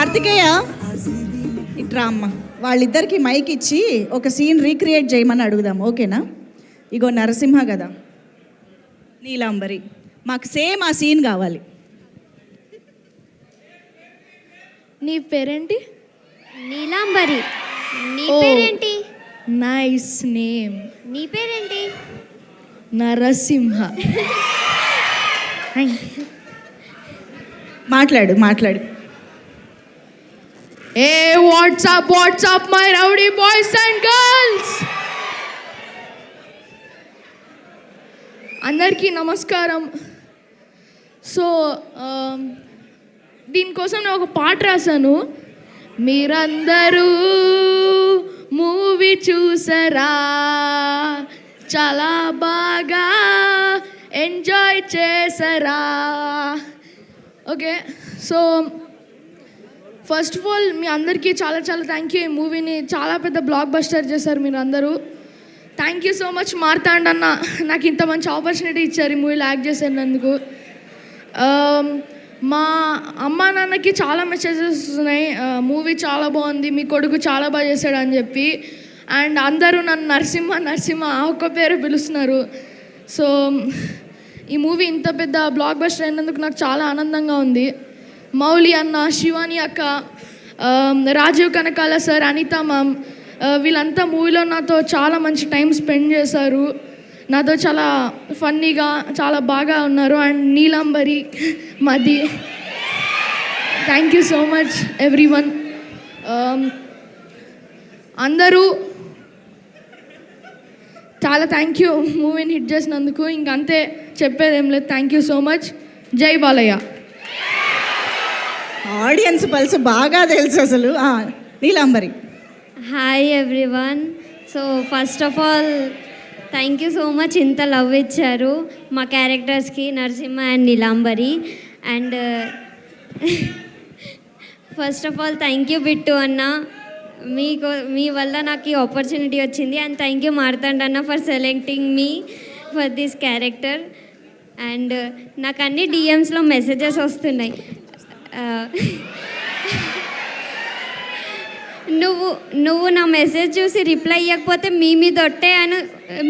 కార్తికేయ ఇట్రా అమ్మ, వాళ్ళిద్దరికి మైక్ ఇచ్చి ఒక సీన్ రీక్రియేట్ చేయమని అడుగుదాం, ఓకేనా? ఇగో నరసింహ కదా, నీలాంబరి, మాకు సేమ్ ఆ సీన్ కావాలి. నీ పేరేంటి? నీలాంబరి. నీ పేరేంటి? Nice name. నీ పేరేంటి? నరసింహ. మాట్లాడు మాట్లాడు. Hey what's up my rowdy boys and girls, అందరికీ నమస్కారం. సో దీనికోసం నేను ఒక పాట రాశాను. మీరందరూ మూవీ చూసారా, చాలా బాగా ఎంజాయ్ చేసారా? Okay, so first of all మీ అందరికీ చాలా చాలా థ్యాంక్ యూ. ఈ మూవీని చాలా పెద్ద బ్లాక్ బస్టర్ చేశారు మీరు అందరూ. Thank you so much Marthand అన్న, నాకు ఇంత మంచి ఆపర్చునిటీ ఇచ్చారు ఈ మూవీలో యాక్ట్ చేసేందుకు. మా అమ్మా నాన్నకి చాలా మెసేజెస్ వస్తున్నాయి, మూవీ చాలా బాగుంది, మీ కొడుకు చాలా బాగా చేశాడు అని చెప్పి. అండ్ అందరూ నన్ను నరసింహ ఆ ఒక్క పేరు పిలుస్తున్నారు. సో ఈ మూవీ ఇంత పెద్ద బ్లాక్ బస్టర్ అయినందుకు నాకు చాలా ఆనందంగా ఉంది. మౌలి అన్న, శివాని అక్క, రాజీవ్ కనకాల సార్, అనిత మ్యామ్, వీళ్ళంతా మూవీలో నాతో చాలా మంచి టైం స్పెండ్ చేశారు. నాతో చాలా ఫన్నీగా చాలా బాగా ఉన్నారు. అండ్ నీలాంబరి, మది, thank you so much everyone. అందరూ చాలా థ్యాంక్ యూ మూవీని హిట్ చేసినందుకు. ఇంకంతే, చెప్పేదేం లేదు. Thank you so much. జై బాలయ్య. ఆడియన్స్ పల్స్ బాగా తెలుసు అసలు. Neelambari. Hi everyone. So first of all thank you so much, ఇంత లవ్ ఇచ్చారు మా క్యారెక్టర్స్కి, Narasimha and Neelambari. And first of all thank you Bittu అన్న, మీ వల్ల నాకు ఈ ఆపర్చునిటీ వచ్చింది. అండ్ థ్యాంక్ యూ మార్తాండ్ అన్న for selecting me for this character. And నాకు అన్ని డిఎమ్స్లో మెసేజెస్ వస్తున్నాయి, నువ్వు నా మెసేజ్ చూసి రిప్లై ఇవ్వకపోతే మీ మీద ఒట్టే అని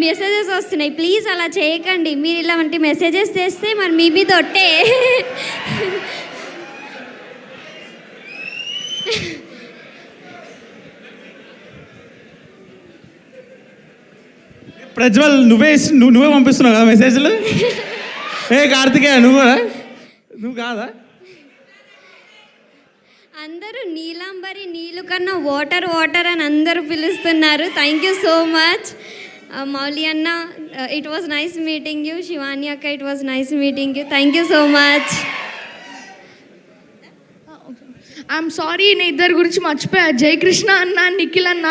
మెసేజెస్ వస్తున్నాయి. ప్లీజ్ అలా చేయకండి, మీరు ఇలాంటి మెసేజెస్ చేస్తే మరి మీ మీద ఒట్టే. ప్రజ్వల్, నువ్వే పంపిస్తున్నావు కదా మెసేజ్లు? కార్తికేయ, నువ్వు కాదా? అందరూ నీలాంబరి, నీళ్ళు కన్నా వాటర్ అని అందరూ పిలుస్తున్నారు. Thank you so much. Mouli అన్న, it was nice meeting you. Shivani అక్క, it was nice meeting you. Thank you so much. I'm sorry, నేను ఇద్దరి గురించి మర్చిపోయా. జయకృష్ణ అన్న, నిఖిల్ అన్న,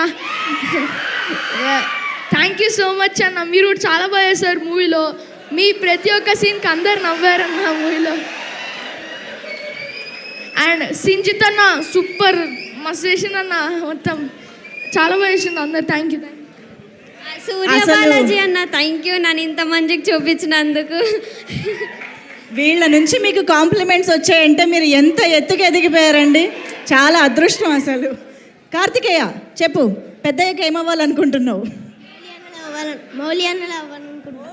థ్యాంక్ యూ సో మచ్ అన్న. మీరు కూడా చాలా బాగా చేశారు మూవీలో. మీ ప్రతి ఒక్క సీన్కి అందరు నవ్వారన్న మూవీలో. అండ్ సింజిత్ అన్న సూపర్, మస్తు చేసిందన్న, మొత్తం చాలా బాగా చేసింది అందరు. Thank you. సూర్య బాలాజీ అన్న, థ్యాంక్ యూ నన్ను ఇంత మంచిగా చూపించినందుకు. వీళ్ళ నుంచి మీకు కాంప్లిమెంట్స్ వచ్చాయంటే మీరు ఎంత ఎత్తుకు ఎదిగిపోయారండి, చాలా అదృష్టం అసలు. కార్తికేయ చెప్పు, పెద్దయ్యక ఏమవ్వాలనుకుంటున్నావు? మౌలి అన్న అవ్వాలనుకుంటున్నావు.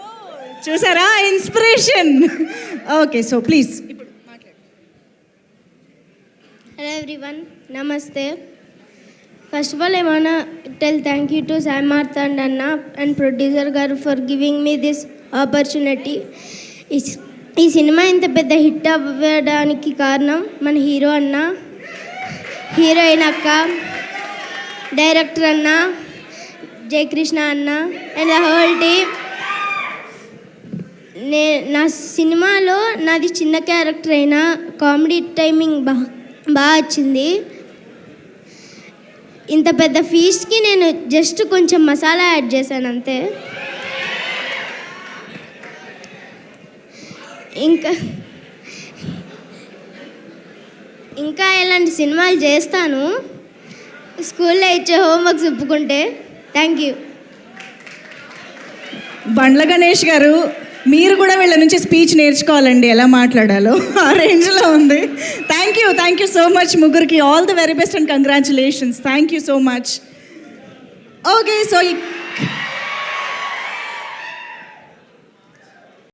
చూసారా inspiration. Okay, so please. Hello everyone, Namaste. First of all, I want to tell thank you to Sam Marthand Anna and producer garu for giving me this opportunity. ఈ సినిమా ఇంత పెద్ద హిట్ అవ్వడానికి కారణం మన హీరో అన్న, heroine అక్క, director అన్న, జయకృష్ణ అన్న అండ్ ద హోల్ టీమ్. నా సినిమాలో నాది చిన్న క్యారెక్టర్ అయినా కామెడీ టైమింగ్ బాగా వచ్చింది. ఇంత పెద్ద ఫీస్ట్కి నేను జస్ట్ కొంచెం మసాలా యాడ్ చేశాను అంతే. ఇంకా ఇలాంటి సినిమాలు చేస్తాను స్కూల్లో ఇచ్చే హోంవర్క్స్ ఒప్పుకుంటే. Thank you. బండ్ల గణేష్ గారు, మీరు కూడా వీళ్ళ నుంచి స్పీచ్ నేర్చుకోవాలండి, ఎలా మాట్లాడాలో ఆ రేంజ్లో ఉంది. థ్యాంక్ యూ సో మచ్ ముగ్గురికి. All the very best and congratulations. Thank you so much. Okay, so